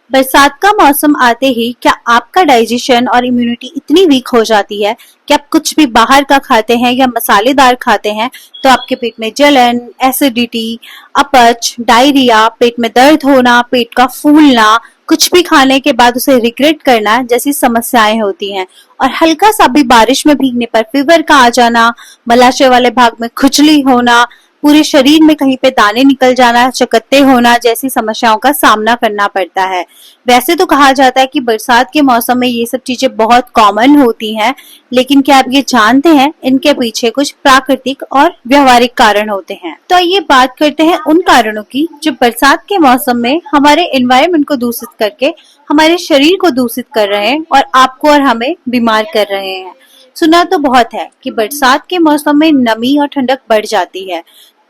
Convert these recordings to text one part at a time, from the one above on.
बरसात का मौसम आते ही क्या आपका डाइजेशन और इम्यूनिटी इतनी वीक हो जाती है कि आप कुछ भी बाहर का खाते हैं या मसालेदार खाते हैं तो आपके पेट में जलन, एसिडिटी, अपच, डायरिया, पेट में दर्द होना, पेट का फूलना, कुछ भी खाने के बाद उसे रिग्रेट करना जैसी समस्याएं होती हैं। और हल्का सा भी बारिश में भीगने पर फीवर का आ जाना, मलाशय वाले भाग में खुजली होना, पूरे शरीर में कहीं पे दाने निकल जाना, चकत्ते होना जैसी समस्याओं का सामना करना पड़ता है। वैसे तो कहा जाता है कि बरसात के मौसम में ये सब चीजें बहुत कॉमन होती हैं, लेकिन क्या आप ये जानते हैं इनके पीछे कुछ प्राकृतिक और व्यवहारिक कारण होते हैं। तो आइए बात करते हैं उन कारणों की जो बरसात के मौसम में हमारे एनवायरनमेंट को दूषित करके हमारे शरीर को दूषित कर रहे हैं और आपको और हमें बीमार कर रहे हैं। सुना तो बहुत है कि बरसात के मौसम में नमी और ठंडक बढ़ जाती है,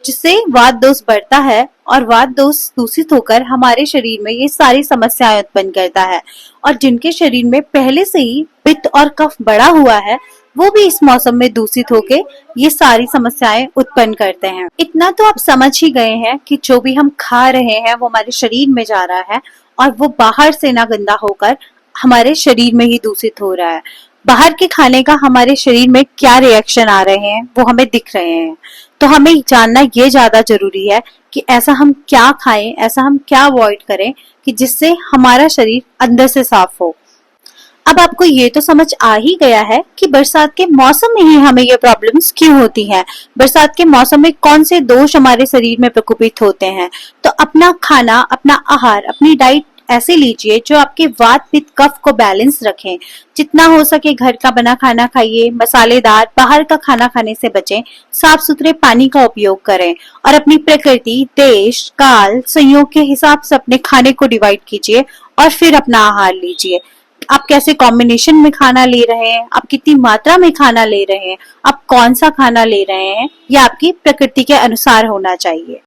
जिससे वात दोष बढ़ता है और वात दोष दूषित होकर हमारे शरीर में ये सारी समस्याएं उत्पन्न करता है। और जिनके शरीर में पहले से ही पित्त और कफ बढ़ा हुआ है, वो भी इस मौसम में दूषित होके ये सारी समस्याएं उत्पन्न करते हैं। इतना तो आप समझ ही गए हैं कि जो भी हम खा रहे हैं वो हमारे शरीर में जा रहा है और वो बाहर से ना गंदा होकर हमारे शरीर में ही दूषित हो रहा है। बाहर के खाने का हमारे शरीर में क्या रिएक्शन आ रहे हैं वो हमें दिख रहे हैं। तो हमें जानना ये ज्यादा जरूरी है कि ऐसा हम क्या खाएं, ऐसा हम क्या अवॉइड करें कि जिससे हमारा शरीर अंदर से साफ हो। अब आपको ये तो समझ आ ही गया है कि बरसात के मौसम में ही हमें ये प्रॉब्लम्स क्यों होती हैं। बरसात के मौसम में कौन से दोष हमारे शरीर में प्रकोपित होते हैं। तो अपना खाना, अपना आहार, अपनी डाइट ऐसे लीजिए जो आपके वात पित्त कफ को बैलेंस रखें। जितना हो सके घर का बना खाना खाइए, मसालेदार बाहर का खाना खाने से बचें, साफ सुथरे पानी का उपयोग करें और अपनी प्रकृति, देश, काल, संयोग के हिसाब से अपने खाने को डिवाइड कीजिए और फिर अपना आहार लीजिए। आप कैसे कॉम्बिनेशन में खाना ले रहे हैं, आप कितनी मात्रा में खाना ले रहे हैं, आप कौन सा खाना ले रहे हैं, यह आपकी प्रकृति के अनुसार होना चाहिए।